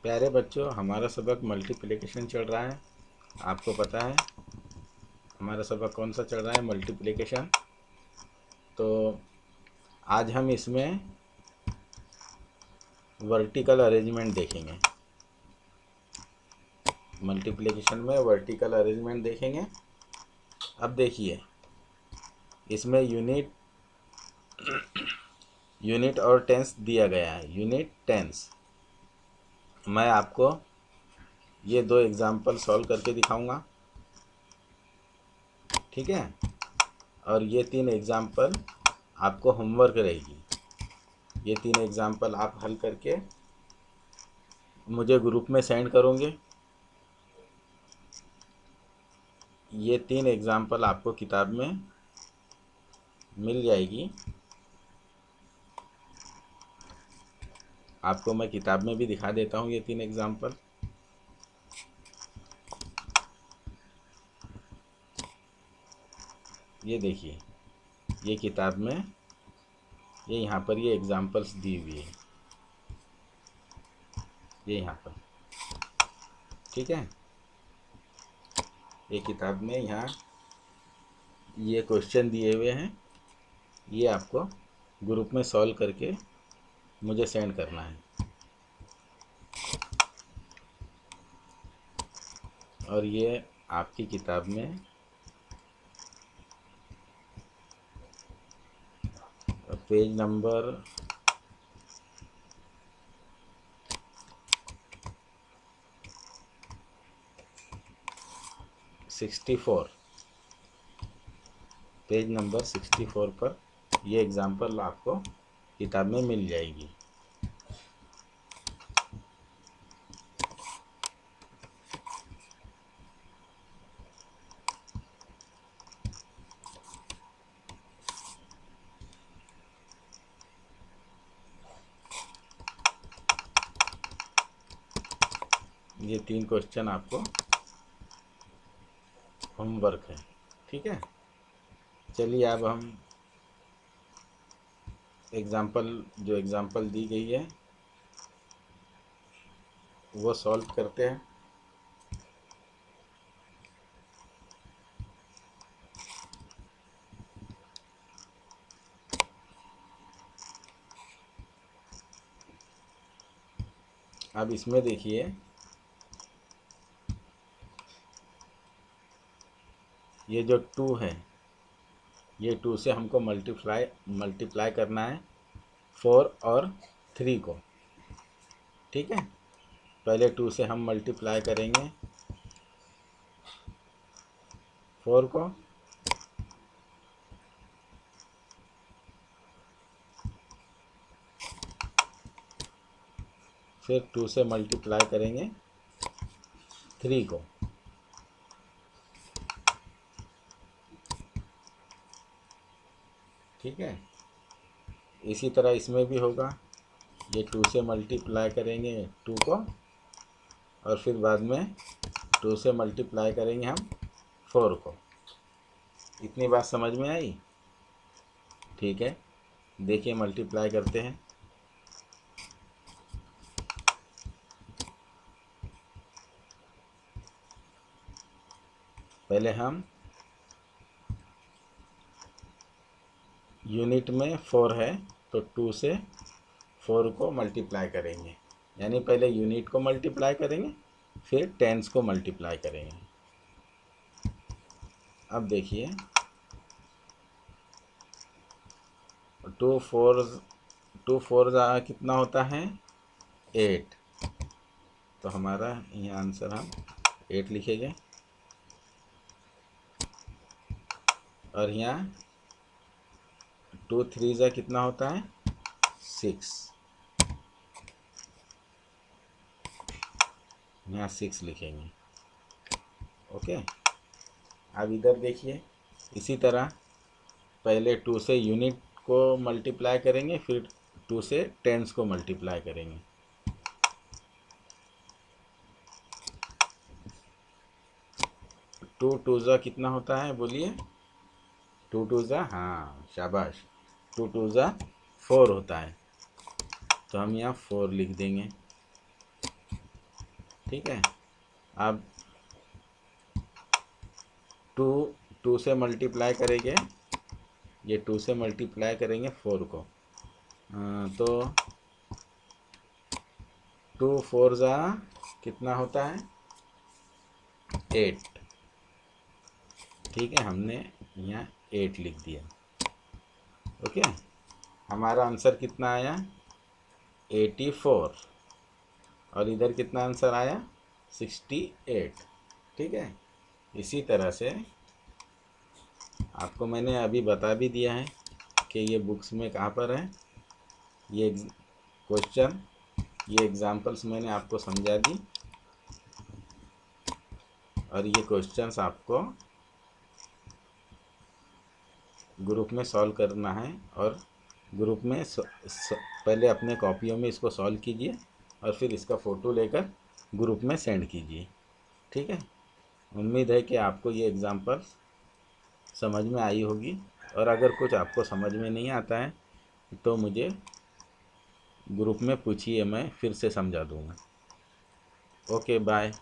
प्यारे बच्चों, हमारा सबक मल्टीप्लिकेशन चल रहा है। आपको पता है हमारा सबक कौन सा चल रहा है? मल्टीप्लिकेशन। तो आज हम इसमें वर्टिकल अरेंजमेंट देखेंगे। मल्टीप्लिकेशन में वर्टिकल अरेंजमेंट देखेंगे। अब देखिए, इसमें यूनिट और टेंस दिया गया है। यूनिट टेंस मैं आपको ये 2 एग्जाम्पल सॉल्व करके दिखाऊंगा, ठीक है। और ये 3 एग्जाम्पल आपको होमवर्क रहेगी। ये 3 एग्जाम्पल आप हल करके मुझे ग्रुप में सेंड करोगे। ये 3 एग्जाम्पल आपको किताब में मिल जाएगी। आपको मैं किताब में भी दिखा देता हूँ ये 3 एग्जाम्पल। ये देखिए, ये किताब में ये यहाँ पर ये एग्जाम्पल्स दी हुई है, ये यहाँ पर, ठीक है। ये किताब में यहाँ ये क्वेश्चन दिए हुए हैं। ये आपको ग्रुप में सॉल्व करके मुझे सेंड करना है। और ये आपकी किताब में पेज नंबर 64, पेज नंबर 64 पर ये एग्जाम्पल आपको किताब में मिल जाएगी। ये 3 क्वेश्चन आपको होमवर्क है, ठीक है। चलिए अब हम जो एग्जाम्पल दी गई है वो सॉल्व करते हैं। अब इसमें देखिए, ये जो 2 है, ये 2 से हमको मल्टीप्लाई करना है 4 और 3 को, ठीक है। पहले 2 से हम मल्टीप्लाई करेंगे 4 को, फिर 2 से मल्टीप्लाई करेंगे 3 को, ठीक है। इसी तरह इसमें भी होगा। ये 2 से मल्टीप्लाई करेंगे 2 को, और फिर बाद में 2 से मल्टीप्लाई करेंगे हम 4 को। इतनी बात समझ में आई? ठीक है, देखिए मल्टीप्लाई करते हैं। पहले हम यूनिट में 4 है तो 2 से 4 को मल्टीप्लाई करेंगे, यानी पहले यूनिट को मल्टीप्लाई करेंगे फिर टेंस को मल्टीप्लाई करेंगे। अब देखिए, 2 4 कितना होता है? 8। तो हमारा यहाँ आंसर हम 8 लिखेंगे। और यहाँ 2 3 कितना होता है? 6। यहाँ 6 लिखेंगे, ओके। अब इधर देखिए, इसी तरह पहले 2 से यूनिट को मल्टीप्लाई करेंगे फिर 2 से टेंस को मल्टीप्लाई करेंगे। 2 2 कितना होता है? बोलिए। 2 2 हाँ, शाबाश। 2 2 4 होता है, तो हम यहाँ 4 लिख देंगे। ठीक है। अब टू से मल्टीप्लाई करेंगे, ये 2 से मल्टीप्लाई करेंगे 4 को, तो 2 4 जा कितना होता है 8। ठीक है, हमने यहाँ 8 लिख दिया। ओके, हमारा आंसर कितना आया 84, और इधर कितना आंसर आया 68। ठीक है, इसी तरह से आपको मैंने अभी बता भी दिया है कि ये बुक्स में कहाँ पर है, ये क्वेश्चन, ये एग्जांपल्स मैंने आपको समझा दी, और ये क्वेश्चंस आपको ग्रुप में सॉल्व करना है, और ग्रुप में पहले अपने कॉपियों में इसको सॉल्व कीजिए और फिर इसका फ़ोटो लेकर ग्रुप में सेंड कीजिए। ठीक है, उम्मीद है कि आपको ये एग्जांपल समझ में आई होगी, और अगर कुछ आपको समझ में नहीं आता है तो मुझे ग्रुप में पूछिए, मैं फिर से समझा दूँगा। Okay, bye.